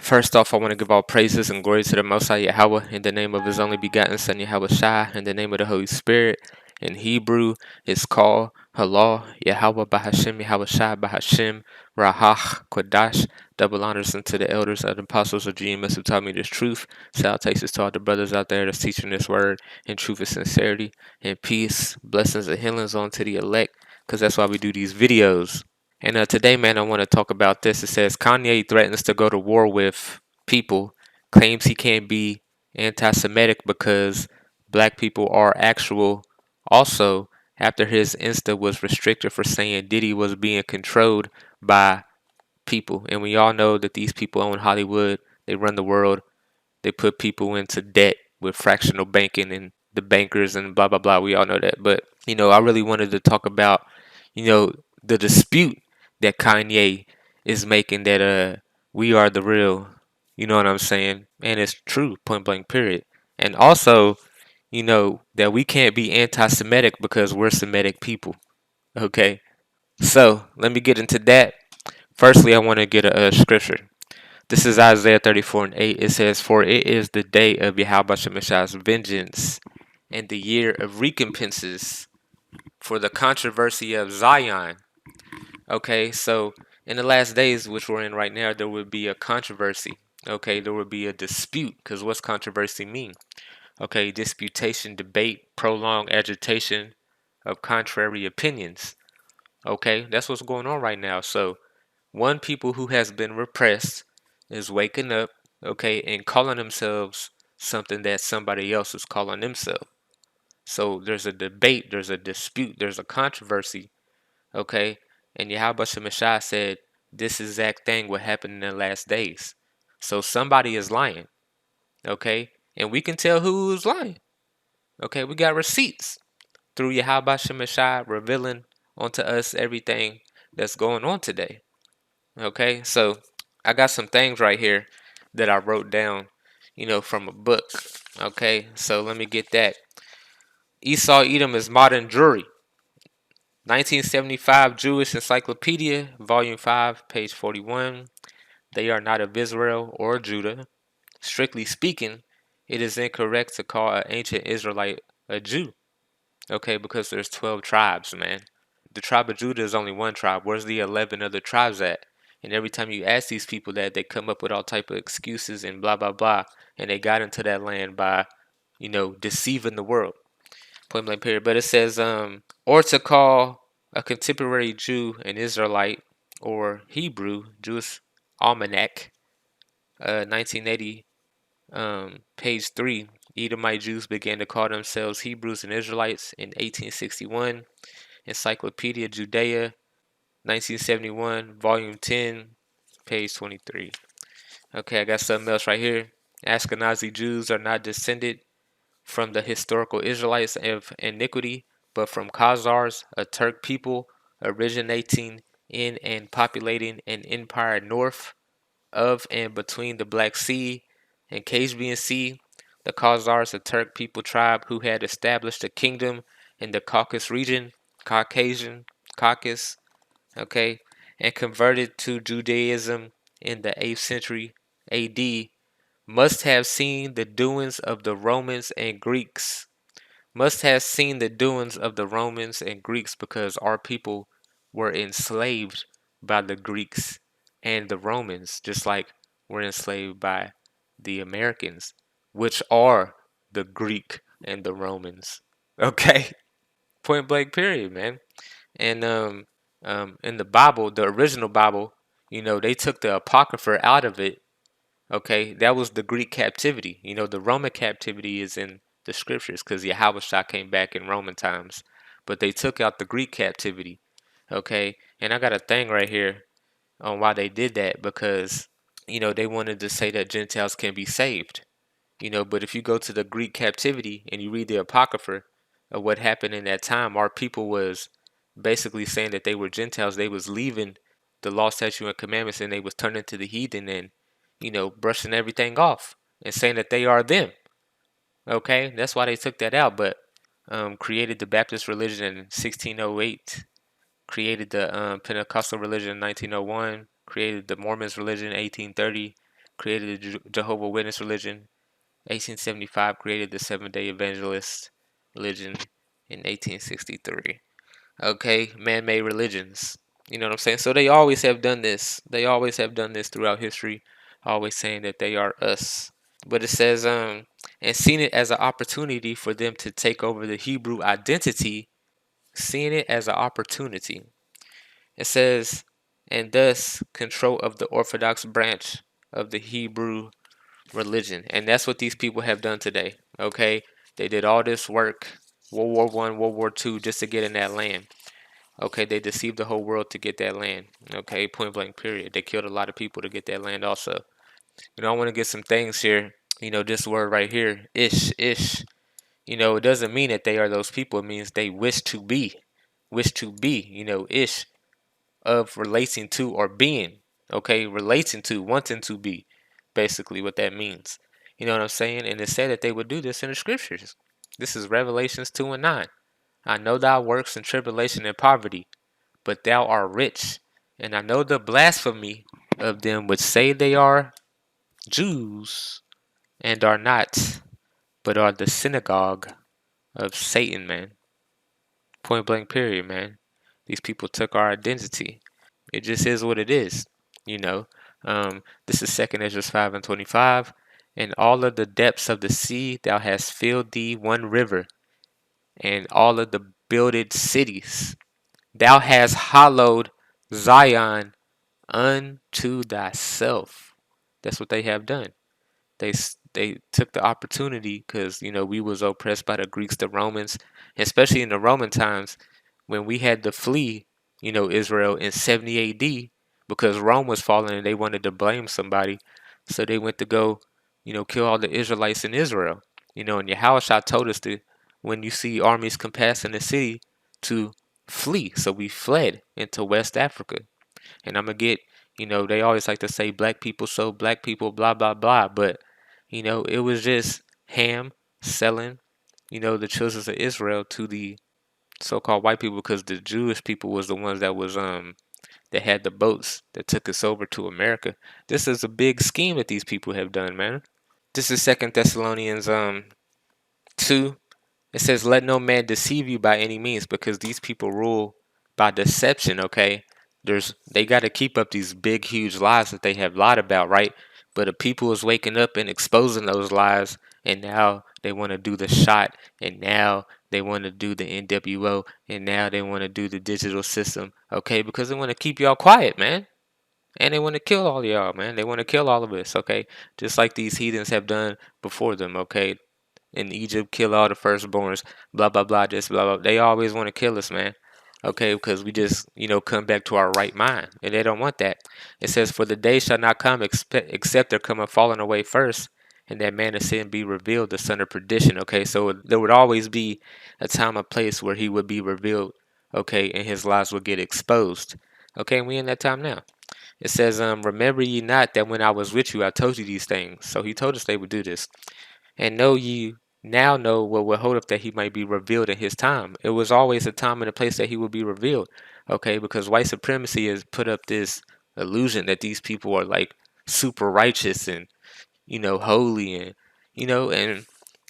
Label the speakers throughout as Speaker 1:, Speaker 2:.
Speaker 1: First off, I want to give all praises and glory to the Most High Yahawah in the name of His only begotten Son YAHAWASHI, in the name of the Holy Spirit. In Hebrew, it's called Halal Yahawah Bahashem Yahawashai Bahashem Rahach Kodash. Double honors unto the elders and apostles of GMS who taught me this truth. Salutations to all the brothers out there that's teaching this word in truth and sincerity and peace, blessings and healings on to the elect, because that's why we do these videos. And today, man, I want to talk about this. It says Kanye threatens to go to war with people, claims he can't be anti-Semitic because black people are actual. Also, after his Insta was restricted for saying Diddy was being controlled by people. And we all know that these people own Hollywood. They run the world. They put people into debt with fractional banking and the bankers and blah, blah, blah. We all know that. But, I really wanted to talk about, the dispute that Kanye is making that we are the real, you know what I'm saying? And it's true, point blank, period. And also, that we can't be anti Semitic because we're Semitic people. Okay. So let me get into that. Firstly, I want to get a scripture. This is Isaiah 34:8. It says, "For it is the day of Yahawah's vengeance, and the year of recompenses for the controversy of Zion." Okay, so in the last days, which we're in right now, there would be a controversy. Okay, there would be a dispute, because what's controversy mean? Okay, disputation, debate, prolonged agitation of contrary opinions. Okay, that's what's going on right now. So, one people who has been repressed is waking up, okay, and calling themselves something that somebody else is calling themselves. So there's a debate, there's a dispute, there's a controversy, okay? And Yahweh Shemashah said this exact thing would happen in the last days. So somebody is lying, okay? And we can tell who's lying, okay? We got receipts through Yahweh Shemashah revealing onto us everything that's going on today, okay? So I got some things right here that I wrote down, from a book, okay? So let me get that. Esau Edom is modern Jewry. 1975 Jewish Encyclopedia, Volume 5, page 41. They are not of Israel or Judah. Strictly speaking, it is incorrect to call an ancient Israelite a Jew. Okay, because there's 12 tribes, man. The tribe of Judah is only one tribe. Where's the 11 other tribes at? And every time you ask these people that, they come up with all type of excuses and blah, blah, blah. And they got into that land by, deceiving the world. Point blank period. But it says, or to call a contemporary Jew an Israelite or Hebrew, Jewish Almanac, 1980, page 3. Edomite Jews began to call themselves Hebrews and Israelites in 1861. Encyclopedia Judea, 1971, volume 10, page 23. Okay, I got something else right here. Ashkenazi Jews are not descended from the historical Israelites of iniquity, but from Khazars, a Turk people originating in and populating an empire north of and between the Black Sea and Caspian Sea. The Khazars, a Turk people tribe who had established a kingdom in the Caucasus region, Caucasus, okay, and converted to Judaism in the 8th century AD, must have seen the doings of the Romans and Greeks. Must have seen the doings of the Romans and Greeks, because our people were enslaved by the Greeks and the Romans, just like we're enslaved by the Americans, which are the Greek and the Romans. Okay? Point blank period, man. And in the Bible, the original Bible, they took the Apocrypha out of it. Okay, that was the Greek captivity. The Roman captivity is in the scriptures because Yahawashah came back in Roman times, but they took out the Greek captivity. Okay, and I got a thing right here on why they did that, because they wanted to say that Gentiles can be saved. But if you go to the Greek captivity and you read the Apocrypha of what happened in that time, our people was basically saying that they were Gentiles. They was leaving the law, statute, and commandments, and they was turning to the heathen and brushing everything off and saying that they are them. Okay, that's why they took that out. But created the Baptist religion in 1608, created the Pentecostal religion in 1901, created the Mormons religion in 1830, created the Jehovah Witness religion. 1875 created the Seventh-day Evangelist religion in 1863. Okay, man-made religions. You know what I'm saying? So they always have done this. They always have done this throughout history, always saying that they are us. But it says, and seen it as an opportunity for them to take over the Hebrew identity, seeing it as an opportunity. It says, and thus control of the Orthodox branch of the Hebrew religion. And that's what these people have done today. Okay, they did all this work, World War I, World War II, just to get in that land. Okay, they deceived the whole world to get that land. Okay, point blank period. They killed a lot of people to get that land also. I want to get some things here. This word right here, ish. It doesn't mean that they are those people. It means they wish to be. Wish to be, ish, of relating to or being. Okay, relating to, wanting to be. Basically what that means. You know what I'm saying? And it said that they would do this in the scriptures. This is Revelations 2 and 9. I know thy works and tribulation and poverty, but thou art rich. And I know the blasphemy of them which say they are Jews and are not, but are the synagogue of Satan, man. Point blank period, man. These people took our identity. It just is what it is, you know. This is 2 Ezra 5 and 25. And all of the depths of the sea thou hast filled thee one river, and all of the builded cities. Thou hast hallowed Zion unto thyself. That's what they have done. They took the opportunity because we was oppressed by the Greeks, the Romans, especially in the Roman times when we had to flee, Israel in 70 AD because Rome was falling and they wanted to blame somebody, so they went to go, kill all the Israelites in Israel. And Yahawashi told us to, when you see armies compassing the city, to flee. So we fled into West Africa. And I'm gonna get, they always like to say black people so black people, blah blah blah, but it was just Ham selling, the children of Israel to the so-called white people because the Jewish people was the ones that had the boats that took us over to America. This is a big scheme that these people have done, man. This is Second Thessalonians 2. It says, let no man deceive you by any means, because these people rule by deception, okay? They got to keep up these big, huge lies that they have lied about, right? But the people is waking up and exposing those lies, and now they want to do the shot, and now they want to do the NWO, and now they want to do the digital system, okay? Because they want to keep y'all quiet, man. And they want to kill all y'all, man. They want to kill all of us, okay? Just like these heathens have done before them, okay? In Egypt, kill all the firstborns, blah blah blah, just blah blah. They always want to kill us, man. Okay, because we just come back to our right mind, and they don't want that. It says, "For the day shall not come except there come a falling away first, and that man of sin be revealed, the son of perdition." Okay, so there would always be a time, a place where he would be revealed. Okay, and his lies would get exposed. Okay, and we in that time now. It says, "Remember ye not that when I was with you, I told you these things." So he told us they would do this. And know ye now know what will hold up that he might be revealed in his time. It was always a time and a place that he would be revealed. Okay, because white supremacy has put up this illusion that these people are like super righteous and holy, and and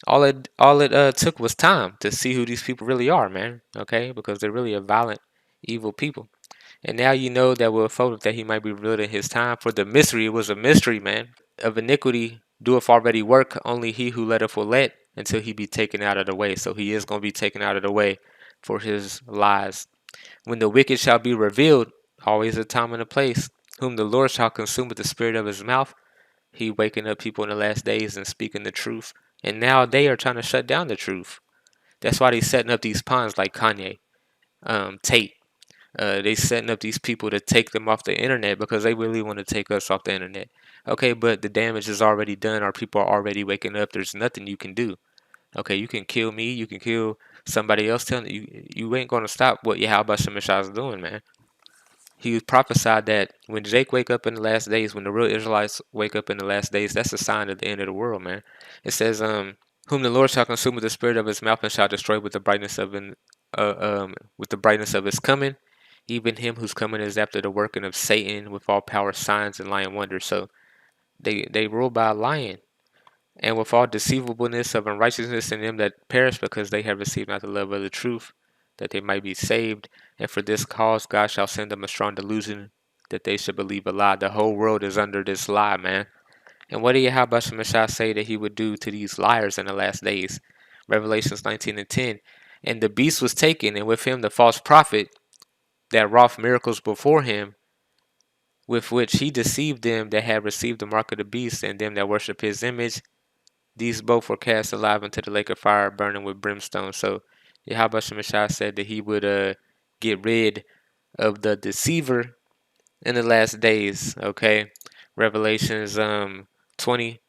Speaker 1: all it took was time to see who these people really are, man. Okay, because they're really a violent, evil people. And now you know that will fold up that he might be revealed in his time. For the mystery, it was a mystery, man, of iniquity doeth already work, only he who letteth will let until he be taken out of the way. So he is going to be taken out of the way for his lies. When the wicked shall be revealed, always a time and a place, whom the Lord shall consume with the spirit of his mouth. He waking up people in the last days and speaking the truth. And now they are trying to shut down the truth. That's why they setting up these pawns like Kanye, Tate. They setting up these people to take them off the internet because they really want to take us off the internet. Okay, but the damage is already done. Our people are already waking up. There's nothing you can do. Okay, you can kill me. You can kill somebody else. Telling you ain't gonna stop what YAHAWASHI is doing, man. He prophesied that when Jake wake up in the last days, when the real Israelites wake up in the last days, that's a sign of the end of the world, man. It says, whom the Lord shall consume with the spirit of his mouth and shall destroy with the brightness of his coming. Even him whose coming is after the working of Satan with all power, signs, and lying wonders. So They rule by a lion. And with all deceivableness of unrighteousness in them that perish, because they have received not the love of the truth, that they might be saved. And for this cause God shall send them a strong delusion, that they should believe a lie. The whole world is under this lie, man. And what did YAHAWASHI say that he would do to these liars in the last days? Revelations 19:10. And the beast was taken, and with him the false prophet that wrought miracles before him, with which he deceived them that had received the mark of the beast and them that worship his image. These both were cast alive into the lake of fire, burning with brimstone. So YAHAWASHI said that he would get rid of the deceiver in the last days. Okay, Revelations 20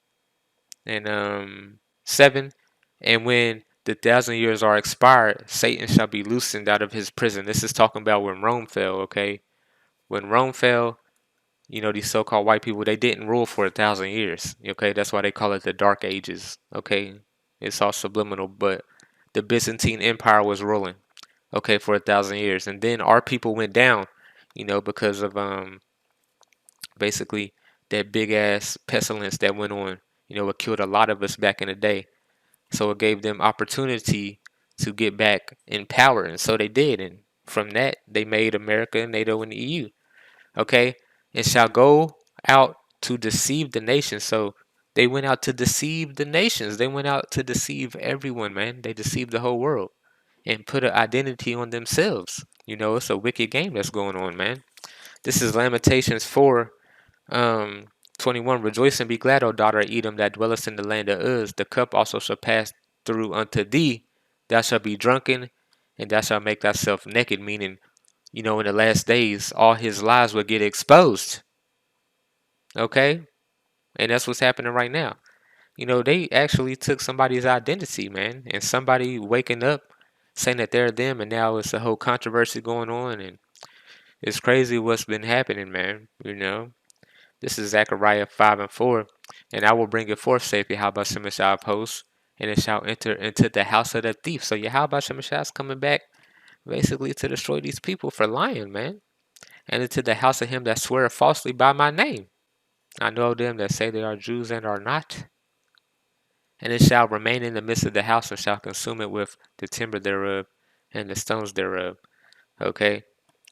Speaker 1: and 7. And when the 1,000 years are expired, Satan shall be loosened out of his prison. This is talking about when Rome fell. Okay, when Rome fell, you know, these so-called white people, they didn't rule for 1,000 years. Okay, that's why they call it the Dark Ages. Okay, it's all subliminal, but the Byzantine Empire was ruling, okay, for 1,000 years, and then our people went down, you know, because of basically that big ass pestilence that went on. You know, it killed a lot of us back in the day. So it gave them opportunity to get back in power, and so they did. And from that, they made America, NATO, and the EU. Okay, and shall go out to deceive the nations. So they went out to deceive the nations. They went out to deceive everyone, man. They deceived the whole world and put an identity on themselves. You know, it's a wicked game that's going on, man. This is Lamentations 4, 21. Rejoice and be glad, O daughter of Edom, that dwellest in the land of Uz. The cup also shall pass through unto thee. Thou shalt be drunken, and thou shalt make thyself naked. Meaning, you know, in the last days, all his lies will get exposed. Okay? And that's what's happening right now. You know, they actually took somebody's identity, man, and somebody waking up saying that they're them, and now it's a whole controversy going on, and it's crazy what's been happening, man. You know, this is Zechariah 5:4, and I will bring it forth, saith Yahweh Shemashah of hosts, and it shall enter into the house of the thief. So Yahweh Shemashah is coming back basically to destroy these people for lying, man, and into the house of him that sweareth falsely by my name. I know them that say they are Jews and are not. And it shall remain in the midst of the house, and shall consume it with the timber thereof and the stones thereof. Okay,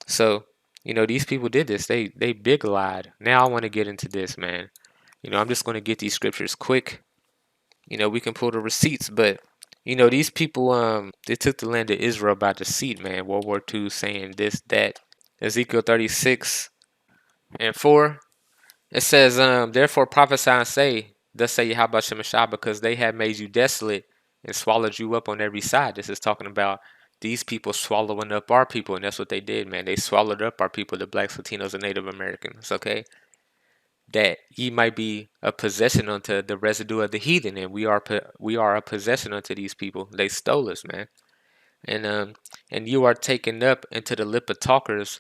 Speaker 1: so you know these people did this. They big lied. Now I want to get into this, man. You know, I'm just going to get these scriptures quick. You know, we can pull the receipts, but you know these people they took the land of Israel by deceit, man. World War II saying this, that. Ezekiel 36:4. It says, therefore prophesy and say, thus say Yahweh Shemashah, because they have made you desolate and swallowed you up on every side. This is talking about these people swallowing up our people, and that's what they did, man. They swallowed up our people, the blacks, Latinos, and Native Americans, okay? That ye might be a possession unto the residue of the heathen, and we are a possession unto these people. They stole us, man. And you are taken up into the lip of talkers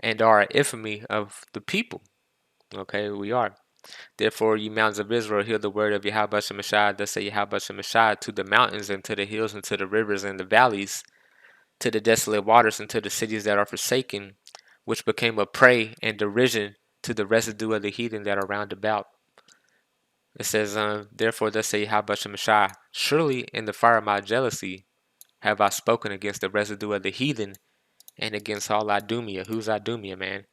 Speaker 1: and are an infamy of the people. Okay, we are. Therefore, ye mountains of Israel, hear the word of Yahweh Shemashah. Thus say Yahweh Shemashah, to the mountains and to the hills and to the rivers and the valleys, to the desolate waters and to the cities that are forsaken, which became a prey and derision to the residue of the heathen that are round about. It says, therefore, thus say Yahweh Shemashah, surely in the fire of my jealousy have I spoken against the residue of the heathen and against all Idumea. Who's Idumea, man?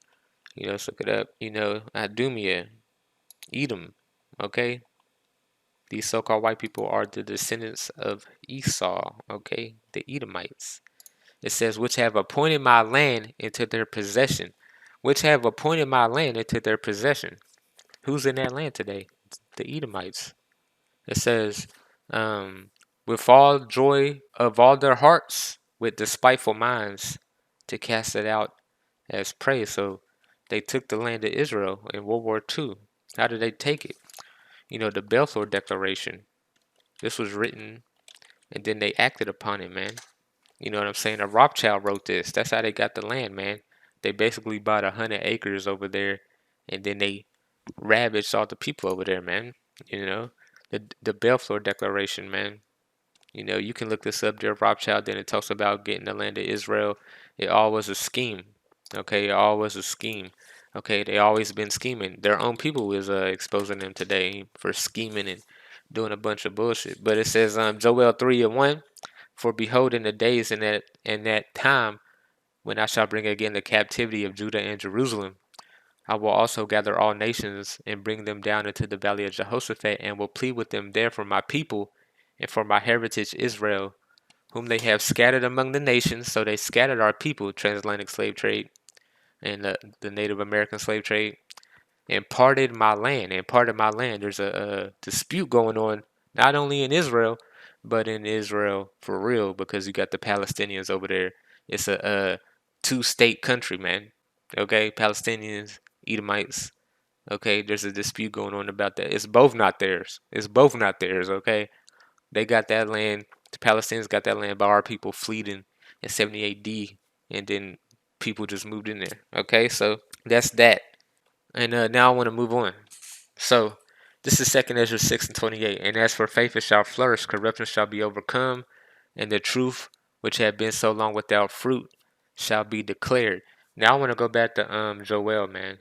Speaker 1: You know, let's look it up. You know, Idumea, Edom, okay? These so-called white people are the descendants of Esau, okay? The Edomites. It says, which have appointed my land into their possession. Which have appointed my land into their possession. Who's in that land today? The Edomites. It says, with all joy of all their hearts, with despiteful minds, to cast it out as prey. So they took the land of Israel in World War II. How did they take it? You know, the Balfour Declaration. This was written, and then they acted upon it, man. You know what I'm saying? A Rothschild wrote this. That's how they got the land, man. They basically bought 100 acres over there, and then they ravaged all the people over there, man. You know, the Balfour Declaration, man. You know, you can look this up there, Rothschild. Then it talks about getting the land of Israel. It all was a scheme. Okay, it all was a scheme. Okay, they always been scheming. Their own people is exposing them today for scheming and doing a bunch of bullshit. But it says Joel 3:1, for behold in the days in that time when I shall bring again the captivity of Judah and Jerusalem, I will also gather all nations and bring them down into the valley of Jehoshaphat, and will plead with them there for my people and for my heritage Israel, whom they have scattered among the nations. So they scattered our people, transatlantic slave trade and the Native American slave trade, and parted my land. And parted my land. There's a dispute going on, not only in Israel, but in Israel for real, because you got the Palestinians over there. It's a two-state country, man. Okay, Palestinians, Edomites. Okay, there's a dispute going on about that. It's both not theirs. It's both not theirs. Okay, they got that land. The Palestinians got that land by our people fleeing in 70 AD, and then people just moved in there. Okay, so that's that. And now I want to move on. So this is 2nd Ezra 6:28. And as for faith, it shall flourish, corruption shall be overcome, and the truth, which had been so long without fruit, shall be declared. Now I want to go back to Joel, man.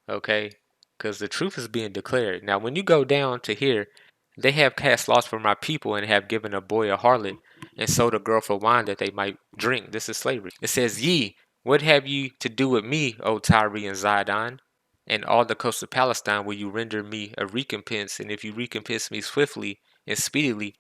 Speaker 1: Okay, because the truth is being declared. Now, when you go down to here, they have cast lots for my people, and have given a boy a harlot, and sold a girl for wine that they might drink. This is slavery. It says, Ye, what have ye to do with me, O Tyre and Zidon? And all the coast of Palestine will you render me a recompense, and if you recompense me swiftly and speedily,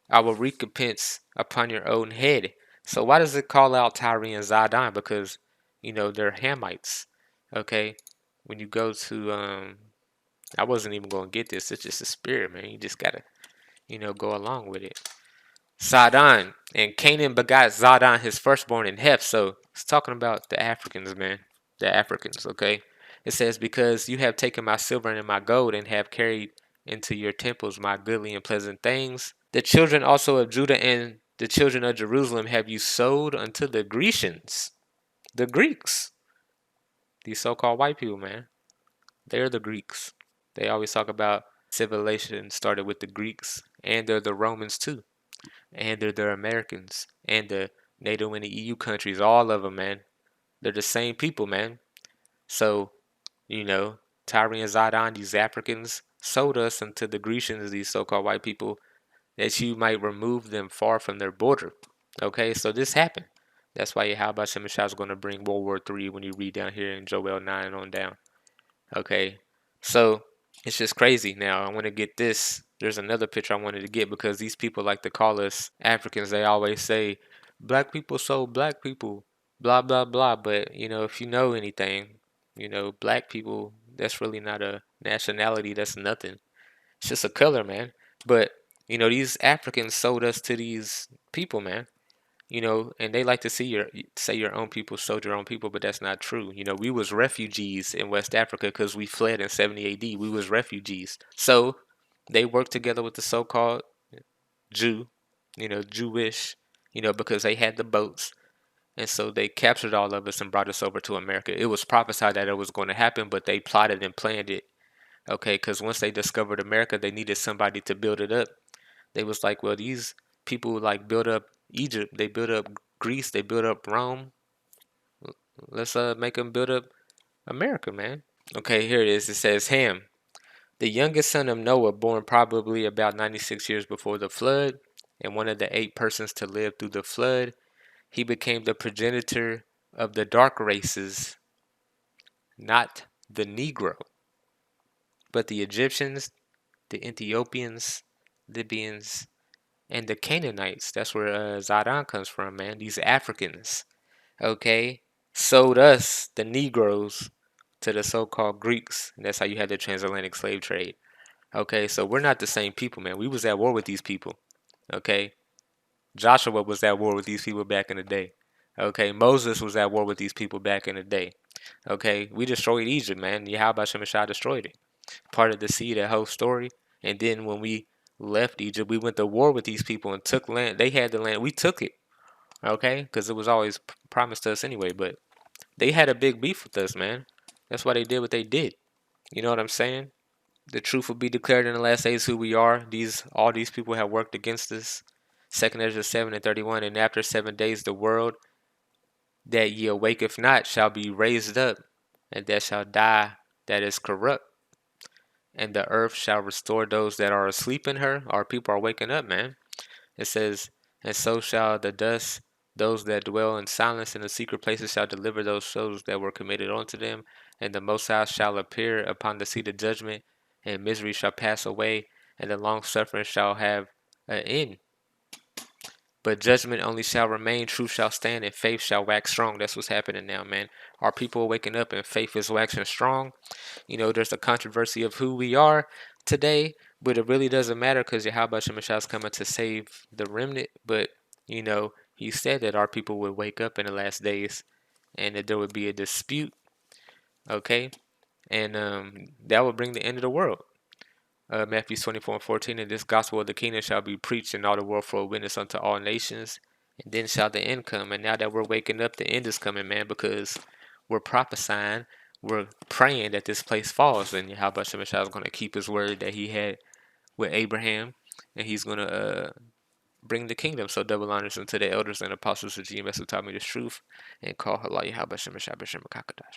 Speaker 1: I will recompense upon your own head. So why does it call out Tyre and Zidon? Because, they're Hamites. Okay? When you go to I wasn't even gonna get this, it's just a spirit, man. You just gotta, go along with it. Zidon, and Canaan begot Zidon his firstborn in Heth. So it's talking about the Africans, man. The Africans, okay? It says, because you have taken my silver and my gold, and have carried into your temples my goodly and pleasant things. The children also of Judah and the children of Jerusalem have you sold unto the Grecians. The Greeks. These so-called white people, man. They're the Greeks. They always talk about civilization started with the Greeks, and they're the Romans too. And they're the Americans, and the NATO and the EU countries, all of them, man. They're the same people, man. So, Tyre and Zidon, these Africans, sold us unto the Grecians, these so-called white people, that you might remove them far from their border. Okay, so this happened. That's why YAHAWASHI is going to bring World War III when you read down here in Joel 9 on down. Okay, so it's just crazy. Now, I want to get this. There's another picture I wanted to get, because these people like to call us Africans. They always say, black people sold black people, blah, blah, blah. But, if you know anything, black people, that's really not a nationality. That's nothing. It's just a color, man. But, these Africans sold us to these people, man. And they like to say your own people sold your own people, but that's not true. We was refugees in West Africa because we fled in 70 AD. We was refugees. So they worked together with the so-called Jew, Jewish, because they had the boats. And so they captured all of us and brought us over to America. It was prophesied that it was going to happen, but they plotted and planned it. Okay, because once they discovered America, they needed somebody to build it up. They was like, well, these people like built up Egypt, they built up Greece, they built up Rome. Let's make them build up America, man. Okay, here it is. It says Ham, the youngest son of Noah, born probably about 96 years before the flood, and one of the 8 persons to live through the flood. He became the progenitor of the dark races, not the Negro, but the Egyptians, the Ethiopians, Libyans, and the Canaanites. That's where Zidon comes from, man. These Africans, okay, sold us, the Negroes, to the so-called Greeks. And that's how you had the transatlantic slave trade. Okay, so we're not the same people, man. We was at war with these people. Okay, Joshua was at war with these people back in the day. Okay, Moses was at war with these people back in the day. Okay, we destroyed Egypt, man. YAHAWASHI destroyed it. Part of the seed, that whole story. And then when we left Egypt, we went to war with these people and took land. They had the land. We took it. Okay, because it was always promised to us anyway. But they had a big beef with us, man. That's why they did what they did. You know what I'm saying? The truth will be declared in the last days who we are. All these people have worked against us. 2nd Ezra 7:31. And after 7 days the world that ye awaketh not shall be raised up, and there shall die that is corrupt, and the earth shall restore those that are asleep in her. Our people are waking up, man. It says, and so shall the dust, those that dwell in silence in the secret places shall deliver those souls that were committed unto them, and the Most High shall appear upon the seat of judgment, and misery shall pass away, and the long suffering shall have an end. But judgment only shall remain, truth shall stand, and faith shall wax strong. That's what's happening now, man. Our people are waking up and faith is waxing strong. You know, there's a controversy of who we are today, but it really doesn't matter because Yahweh Shemashah is coming to save the remnant. But, you know, he said that our people would wake up in the last days and that there would be a dispute, okay? And that would bring the end of the world. Matthew 24:14, and this gospel of the kingdom shall be preached in all the world for a witness unto all nations, and then shall the end come. And now that we're waking up, the end is coming, man, because we're prophesying, we're praying that this place falls, and Yahweh Shemashah is going to keep his word that he had with Abraham, and he's going to bring the kingdom. So double honors unto the elders and apostles of GMS who taught me this truth, and call Allah Yahweh Shemashah B'Shem Kakadash.